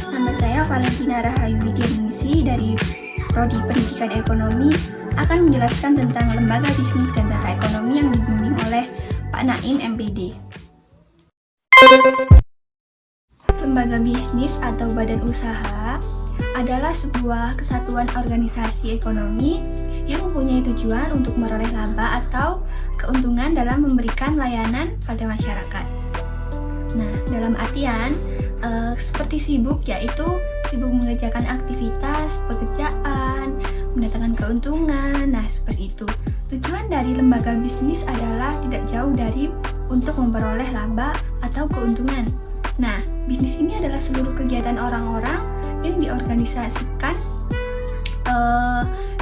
Nama saya Valentina Rahayu Widianingsih dari Prodi Pendidikan Ekonomi akan menjelaskan tentang lembaga bisnis dan tata ekonomi yang dibimbing oleh Pak Naim MPD. Lembaga bisnis atau badan usaha adalah sebuah kesatuan organisasi ekonomi yang mempunyai tujuan untuk meroleh laba atau keuntungan dalam memberikan layanan pada masyarakat. Nah, dalam artian seperti sibuk, yaitu sibuk mengerjakan aktivitas pekerjaan, mendatangkan keuntungan. Nah, seperti itu. Tujuan dari lembaga bisnis adalah tidak jauh dari untuk memperoleh laba atau keuntungan. Nah, bisnis ini adalah seluruh kegiatan orang-orang yang diorganisasikan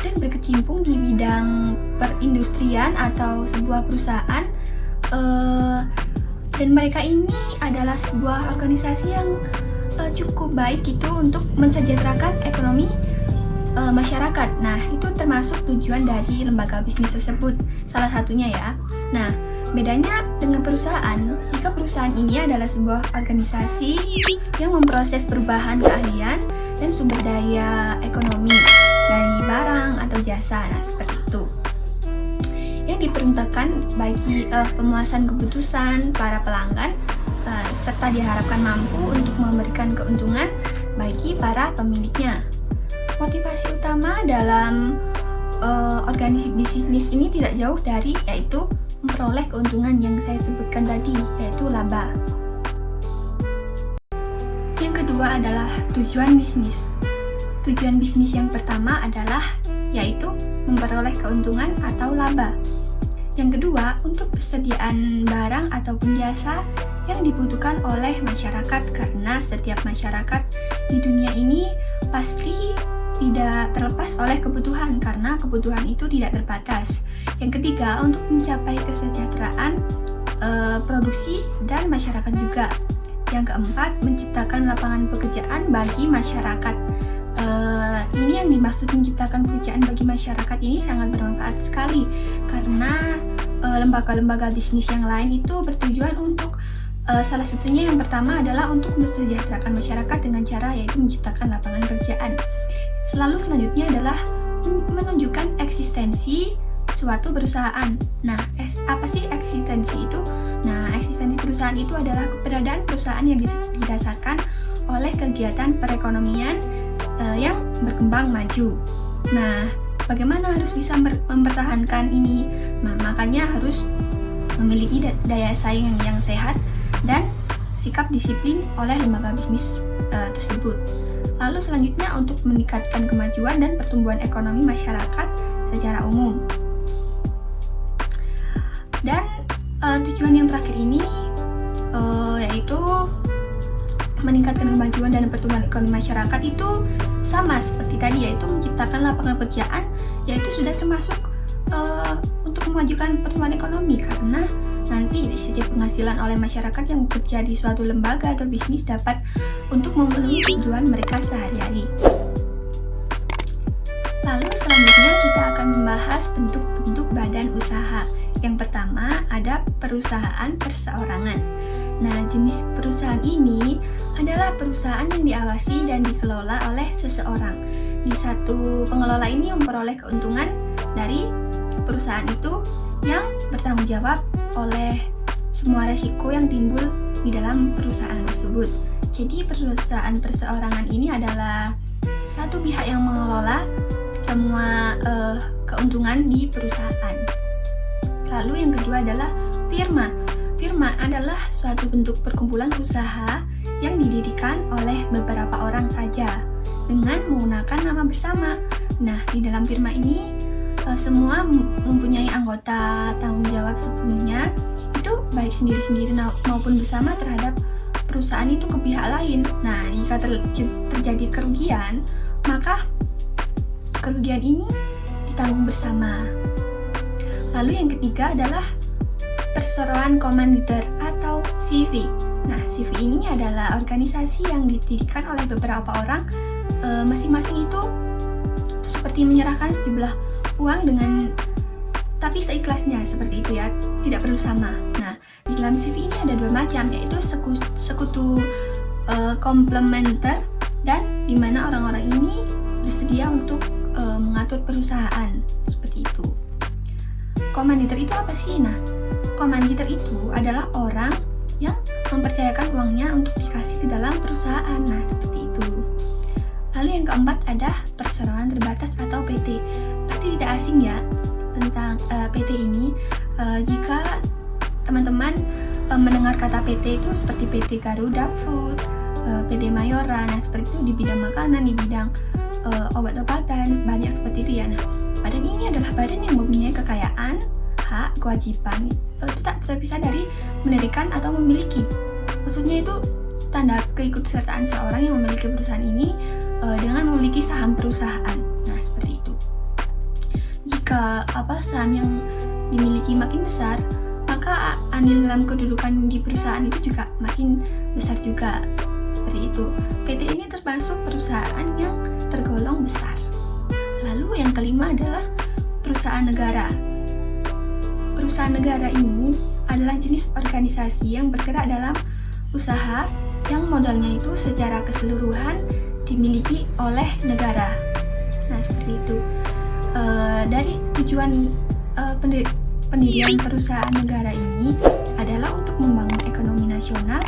dan berkecimpung di bidang perindustrian atau sebuah perusahaan, dan mereka ini adalah sebuah organisasi yang cukup baik itu untuk mensejahterakan ekonomi masyarakat. Nah, itu termasuk tujuan dari lembaga bisnis tersebut, salah satunya ya. Nah, bedanya dengan perusahaan, jika perusahaan ini adalah sebuah organisasi yang memproses perubahan keahlian dan sumber daya ekonomi dari barang atau jasa. Nah, seperti itu. Yang diperuntukkan bagi pemuasan kebutuhan para pelanggan serta diharapkan mampu untuk memberikan keuntungan bagi para pemiliknya. Motivasi utama dalam organisasi bisnis ini tidak jauh dari yaitu memperoleh keuntungan yang saya sebutkan tadi, yaitu laba. Yang kedua adalah tujuan bisnis. Tujuan bisnis yang pertama adalah yaitu memperoleh keuntungan atau laba. Yang kedua, untuk persediaan barang ataupun jasa yang dibutuhkan oleh masyarakat, karena setiap masyarakat di dunia ini pasti tidak terlepas oleh kebutuhan, karena kebutuhan itu tidak terbatas. Yang ketiga, untuk mencapai kesejahteraan produksi dan masyarakat juga. Yang keempat, menciptakan lapangan pekerjaan bagi masyarakat. Ini yang dimaksud menciptakan pekerjaan bagi masyarakat ini sangat bermanfaat sekali, karena lembaga-lembaga bisnis yang lain itu bertujuan untuk salah satunya yang pertama adalah untuk mensejahterakan masyarakat dengan cara yaitu menciptakan lapangan pekerjaan. Lalu selanjutnya adalah menunjukkan eksistensi suatu perusahaan. Nah, apa sih eksistensi itu? Nah, eksistensi perusahaan itu adalah keberadaan perusahaan yang didasarkan oleh kegiatan perekonomian yang berkembang maju. Nah, bagaimana harus bisa mempertahankan ini? Nah, makanya harus memiliki daya saing yang sehat dan sikap disiplin oleh lembaga bisnis tersebut. Lalu selanjutnya untuk meningkatkan kemajuan dan pertumbuhan ekonomi masyarakat secara umum. Dan tujuan yang terakhir ini yaitu meningkatkan kemajuan dan pertumbuhan ekonomi masyarakat itu sama seperti tadi, yaitu menciptakan lapangan pekerjaan, yaitu sudah termasuk untuk memajukan pertumbuhan ekonomi, karena nanti setiap penghasilan oleh masyarakat yang bekerja di suatu lembaga atau bisnis dapat untuk memenuhi tujuan mereka sehari-hari. Lalu selanjutnya kita akan membahas bentuk-bentuk badan usaha. Yang pertama ada perusahaan perseorangan. Nah, jenis perusahaan ini adalah perusahaan yang diawasi dan dikelola oleh seseorang. Di satu pengelola ini memperoleh keuntungan dari perusahaan itu yang bertanggung jawab oleh semua resiko yang timbul di dalam perusahaan tersebut. Jadi perusahaan perseorangan ini adalah satu pihak yang mengelola semua keuntungan di perusahaan. Lalu yang kedua adalah firma. Firma adalah suatu bentuk perkumpulan usaha yang didirikan oleh beberapa orang saja dengan menggunakan nama bersama. Nah, di dalam firma ini semua mempunyai anggota tanggung jawab sepenuhnya, itu baik sendiri-sendiri maupun bersama terhadap perusahaan itu ke pihak lain. Nah, jika terjadi kerugian, maka kerugian ini ditanggung bersama. Lalu yang ketiga adalah perseroan komanditer atau CV. Nah, CV ini adalah organisasi yang didirikan oleh beberapa orang, masing-masing itu seperti menyerahkan sejumlah uang tapi seikhlasnya, seperti itu ya, tidak perlu sama. Nah, di dalam CV ini ada dua macam, yaitu sekutu komplementer dan di mana orang-orang ini bersedia untuk mengatur perusahaan seperti itu. Komanditer itu apa sih? Nah, komanditer itu adalah orang yang mempercayakan uangnya untuk dikasih ke dalam perusahaan. Nah, seperti itu. Lalu yang keempat ada perseroan terbatas atau PT. Pasti tidak asing ya tentang PT ini. Jika teman-teman mendengar kata PT itu seperti PT Garuda Food, PT Mayora, nah seperti itu di bidang makanan, di bidang obat-obatan, banyak seperti itu ya. Nah, badan ini adalah badan yang mempunyai kekayaan, hak, kewajiban itu tak terpisah dari mendirikan atau memiliki. Maksudnya itu tanda keikutsertaan seorang yang memiliki perusahaan ini dengan memiliki saham perusahaan. Nah, seperti itu. Jika saham yang dimiliki makin besar, maka andil dalam kedudukan di perusahaan itu juga makin besar juga. Seperti itu. PT ini termasuk perusahaan yang tergolong besar. Lalu yang kelima adalah perusahaan negara. Perusahaan negara ini adalah jenis organisasi yang bergerak dalam usaha yang modalnya itu secara keseluruhan dimiliki oleh negara. Nah, seperti itu. Dari tujuan pendirian perusahaan negara ini adalah untuk membangun ekonomi nasional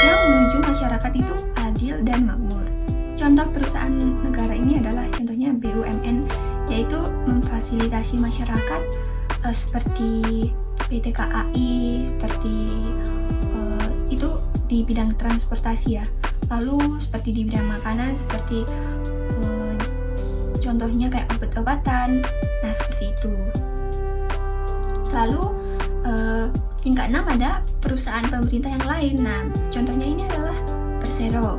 yang menuju masyarakat itu adil dan makmur. Contoh perusahaan negara ini adalah contohnya BUMN, yaitu memfasilitasi masyarakat seperti PT KAI, seperti itu di bidang transportasi ya. Lalu seperti di bidang makanan, seperti contohnya kayak obat-obatan. Nah, seperti itu. Lalu yang keenam ada perusahaan pemerintah yang lain. Nah, contohnya ini adalah Persero,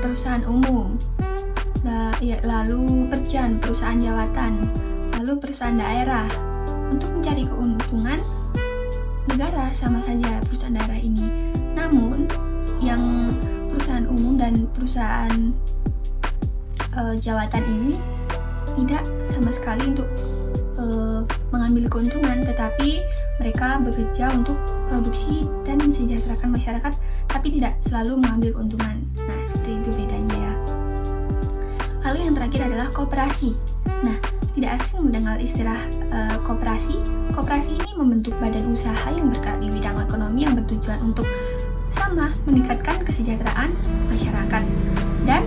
perusahaan umum, lalu Perjan, perusahaan jawatan, lalu perusahaan daerah. Untuk mencari keuntungan negara sama saja perusahaan daerah ini. Namun, yang perusahaan umum dan perusahaan jawatan ini tidak sama sekali untuk mengambil keuntungan, tetapi mereka bekerja untuk produksi dan mensejahterakan masyarakat, tapi tidak selalu mengambil keuntungan. Nah, seperti itu bedanya ya. Lalu yang terakhir adalah koperasi. Nah, tidak asing mendengar istilah koperasi. Koperasi ini membentuk badan usaha yang bergerak di bidang ekonomi yang bertujuan untuk sama meningkatkan kesejahteraan masyarakat. Dan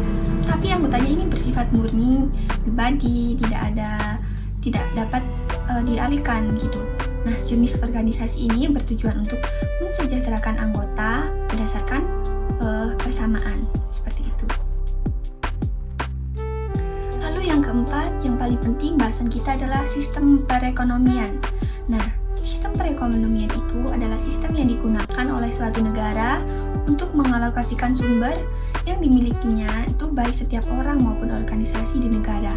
tapi anggotanya ini bersifat murni, pribadi, tidak dapat dialihkan gitu. Nah, jenis organisasi ini bertujuan untuk mensejahterakan anggota berdasarkan persamaan seperti itu. Lalu yang keempat, yang paling penting bahasan kita adalah sistem perekonomian. Nah, sistem perekonomian itu adalah sistem yang digunakan oleh suatu negara untuk mengalokasikan sumber yang dimilikinya itu baik setiap orang maupun organisasi di negara.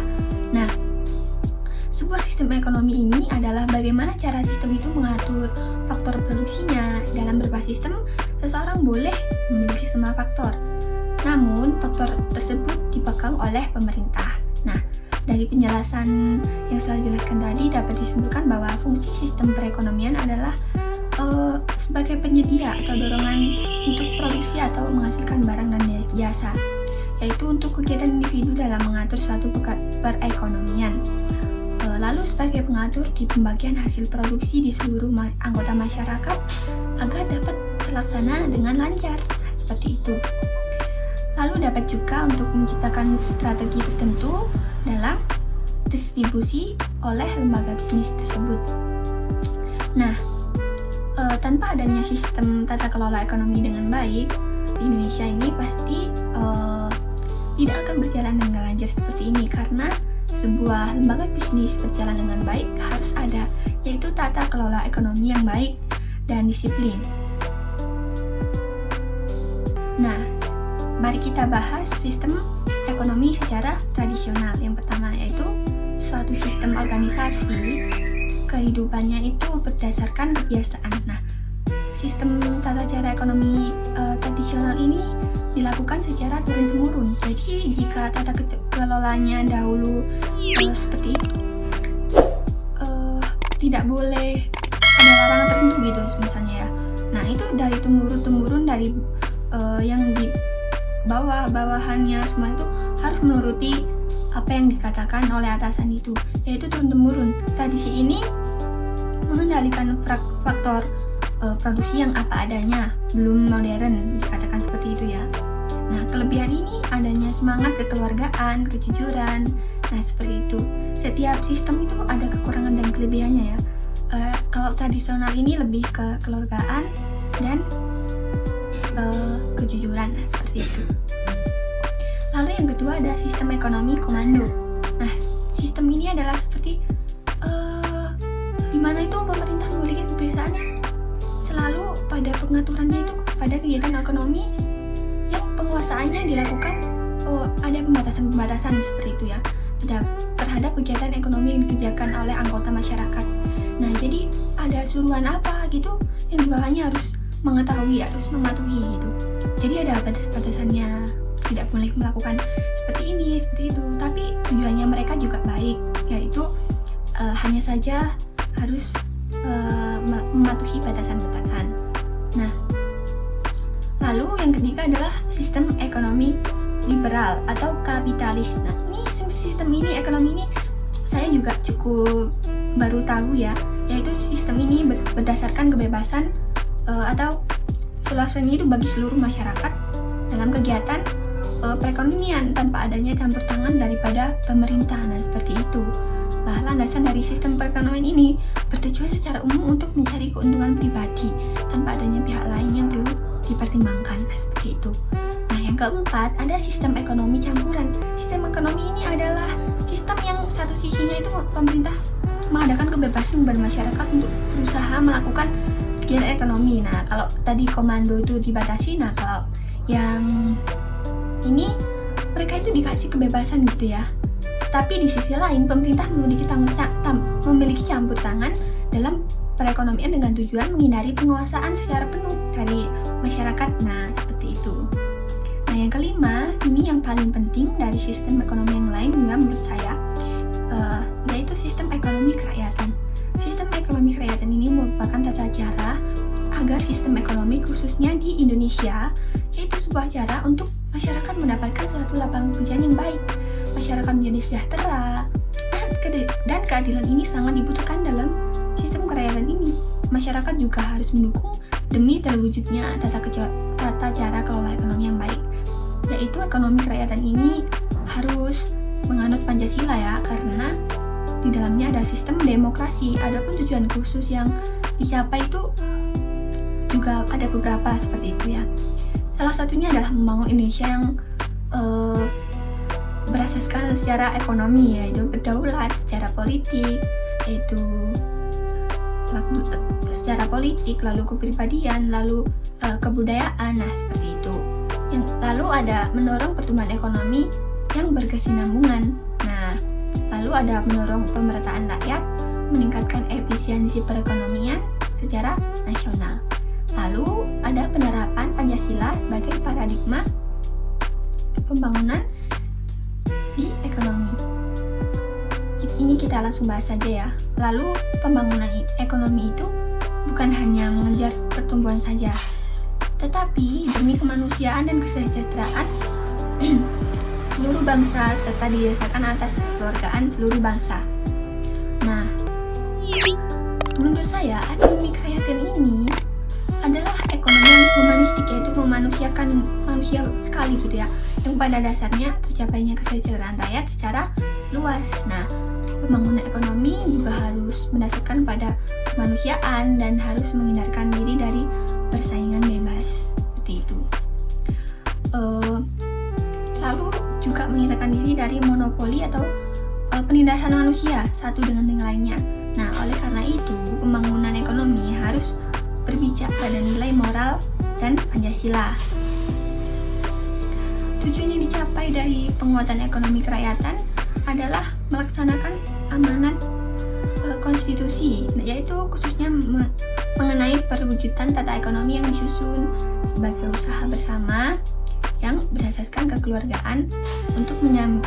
Nah, sebuah sistem ekonomi ini adalah bagaimana cara sistem itu mengatur faktor produksinya. Dalam berbasis sistem, seseorang boleh memiliki semua faktor. Namun, faktor tersebut dipegang oleh pemerintah. Nah, dari penjelasan yang saya jelaskan tadi dapat disimpulkan bahwa fungsi sistem perekonomian adalah sebagai penyedia atau dorongan untuk produksi atau menghasilkan barang dan jasa, yaitu untuk kegiatan individu dalam mengatur suatu perekonomian. Lalu sebagai pengatur di pembagian hasil produksi di seluruh anggota masyarakat agar dapat terlaksana dengan lancar. Nah, seperti itu. Lalu dapat juga untuk menciptakan strategi tertentu dalam distribusi oleh lembaga bisnis tersebut. Nah, tanpa adanya sistem tata kelola ekonomi dengan baik, Indonesia ini pasti tidak akan berjalan dengan lancar seperti ini, karena sebuah lembaga bisnis berjalan dengan baik harus ada, yaitu tata kelola ekonomi yang baik dan disiplin. Nah, mari kita bahas sistem ekonomi secara tradisional. Yang pertama yaitu suatu sistem organisasi, kehidupannya itu berdasarkan kebiasaan. Nah, sistem tata cara ekonomi tradisional ini dilakukan secara turun-temurun. Jadi jika tata kelolanya dahulu seperti itu, tidak boleh ada larangan tertentu gitu misalnya ya. Nah, itu dari temurun-temurun dari yang bawah, bawahannya semua itu harus menuruti apa yang dikatakan oleh atasan itu, yaitu turun-temurun. Tradisi ini mengendalikan faktor produksi yang apa adanya, belum modern, dikatakan seperti itu ya. Nah, kelebihan ini adanya semangat kekeluargaan, kejujuran. Nah, seperti itu. Setiap sistem itu ada kekurangan dan kelebihannya ya. Kalau tradisional ini lebih ke kekeluargaan dan kejujuran, nah, seperti itu. Lalu yang kedua ada sistem ekonomi komando. Nah, sistem ini adalah seperti di mana itu pemerintah memiliki kebiasaan yang selalu pada pengaturannya itu pada kegiatan ekonomi yang penguasaannya dilakukan ada pembatasan-pembatasan seperti itu ya terhadap kegiatan ekonomi yang dikerjakan oleh anggota masyarakat. Nah, jadi ada suruhan apa gitu yang di bawahnya harus mengetahui, harus mematuhi gitu. Jadi ada batas-batasannya, tidak boleh melakukan seperti ini, seperti itu. Tapi tujuannya mereka juga baik, yaitu hanya saja harus mematuhi batasan-batasan. Nah, lalu yang ketiga adalah sistem ekonomi liberal atau kapitalis. Nah, ini sistem ini, ekonomi ini saya juga cukup baru tahu ya, yaitu sistem ini berdasarkan kebebasan atau seluas-luasnya itu bagi seluruh masyarakat dalam kegiatan perekonomian tanpa adanya campur tangan daripada pemerintah. Nah, seperti itu. Nah, landasan dari sistem perekonomian ini bertujuan secara umum untuk mencari keuntungan pribadi tanpa adanya pihak lain yang perlu dipertimbangkan. Nah, seperti itu. Nah, yang keempat ada sistem ekonomi campuran. Sistem ekonomi ini adalah sistem yang satu sisinya itu pemerintah mengadakan kebebasan bermasyarakat untuk berusaha melakukan kegiatan ekonomi. Nah, kalau tadi komando itu dibatasi, nah kalau yang ini mereka itu dikasih kebebasan gitu ya. Tapi di sisi lain pemerintah memiliki campur tangan dalam perekonomian dengan tujuan menghindari penguasaan secara penuh dari masyarakat. Nah, seperti itu. Nah, yang kelima, ini yang paling penting dari sistem ekonomi yang lain juga menurut saya, yaitu sistem ekonomi kerakyatan. Sistem ekonomi kerakyatan ini merupakan tata cara agar sistem ekonomi khususnya di Indonesia, yaitu sebuah cara untuk masyarakat mendapatkan suatu lapangan pekerjaan yang baik, masyarakat menjadi sejahtera, dan keadilan ini sangat dibutuhkan dalam sistem kerakyatan ini. Masyarakat juga harus mendukung demi terwujudnya tata cara kelola ekonomi yang baik, yaitu ekonomi kerakyatan ini harus menganut Pancasila ya, karena di dalamnya ada sistem demokrasi. Adapun tujuan khusus yang dicapai itu juga ada beberapa seperti itu ya. Salah satunya adalah membangun Indonesia yang berasaskan secara ekonomi, yaitu berdaulat secara politik, yaitu secara politik, lalu kepribadian, lalu kebudayaan. Nah, seperti itu. Lalu ada mendorong pertumbuhan ekonomi yang berkesinambungan. Nah, lalu ada mendorong pemerataan rakyat, meningkatkan efisiensi perekonomian secara nasional. Lalu ada penerapan Pancasila sebagai paradigma pembangunan di ekonomi. Ini kita langsung bahas saja ya. Lalu pembangunan ekonomi itu bukan hanya mengejar pertumbuhan saja, tetapi demi kemanusiaan dan kesejahteraan seluruh bangsa serta didasarkan atas kekeluargaan seluruh bangsa. Nah, menurut saya ekonomi kerakyatan ini adalah ekonomi yang humanistik, yaitu memanusiakan manusia sekali gitu ya, yang pada dasarnya tercapainya kesejahteraan rakyat secara luas. Nah, pembangunan ekonomi juga harus mendasarkan pada kemanusiaan dan harus menghindarkan diri dari persaingan bebas seperti itu. Lalu juga menghindarkan diri dari monopoli atau penindasan manusia satu dengan yang lainnya. Nah, oleh karena itu pembangunan ekonomi harus berpijak pada nilai moral dan Pancasila. Tujuan yang dicapai dari penguatan ekonomi kerakyatan adalah melaksanakan amanat konstitusi, yaitu khususnya mengenai perwujudan tata ekonomi yang disusun sebagai usaha bersama yang berasaskan kekeluargaan untuk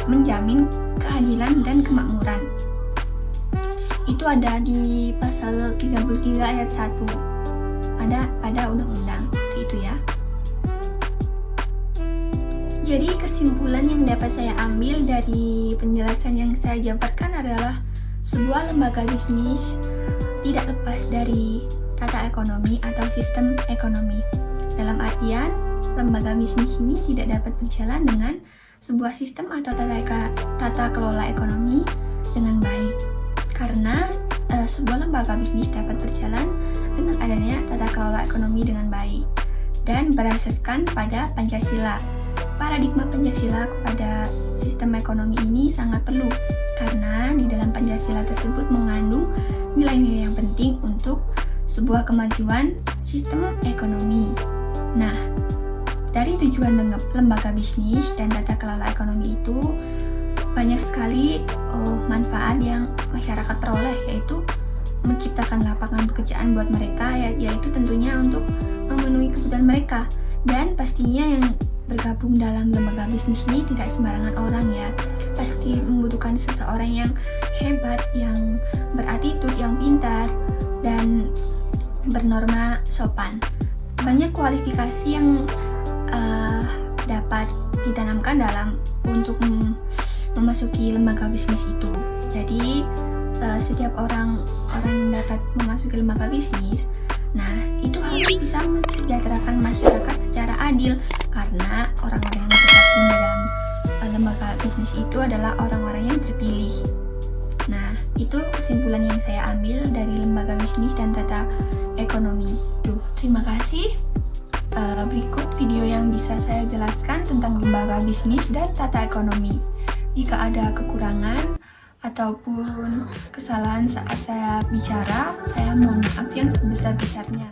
menjamin keadilan dan kemakmuran. Itu ada di pasal 33 ayat 1 pada undang-undang itu ya. Jadi kesimpulan yang dapat saya ambil dari penjelasan yang saya jabarkan adalah sebuah lembaga bisnis tidak lepas dari tata ekonomi atau sistem ekonomi. Dalam artian, lembaga bisnis ini tidak dapat berjalan dengan sebuah sistem atau tata kelola ekonomi dengan baik. Karena sebuah lembaga bisnis dapat berjalan dengan adanya tata kelola ekonomi dengan baik dan berasaskan pada Pancasila. Paradigma Pancasila kepada sistem ekonomi ini sangat perlu karena di dalam Pancasila tersebut mengandung nilai-nilai yang penting untuk sebuah kemajuan sistem ekonomi. Nah, dari tujuan lembaga bisnis dan tata kelola ekonomi itu banyak sekali manfaat yang masyarakat peroleh, yaitu menciptakan lapangan pekerjaan buat mereka, yaitu tentunya untuk memenuhi kebutuhan mereka. Dan pastinya yang bergabung dalam lembaga bisnis ini tidak sembarangan orang ya. Pasti membutuhkan seseorang yang hebat, yang beratitude, yang pintar, dan bernorma sopan. Banyak kualifikasi yang dapat ditanamkan untuk memasuki lembaga bisnis itu. Jadi setiap orang dapat memasuki lembaga bisnis. Nah, itu harus bisa mensejahterakan masyarakat secara adil karena orang-orang yang tergabung dalam lembaga bisnis itu adalah orang-orang yang terpilih. Nah, itu kesimpulan yang saya ambil dari lembaga bisnis dan tata ekonomi. Terima kasih. Berikut video yang bisa saya jelaskan tentang lembaga bisnis dan tata ekonomi. Jika ada kekurangan ataupun kesalahan saat saya bicara, saya mohon maaf yang sebesar-besarnya.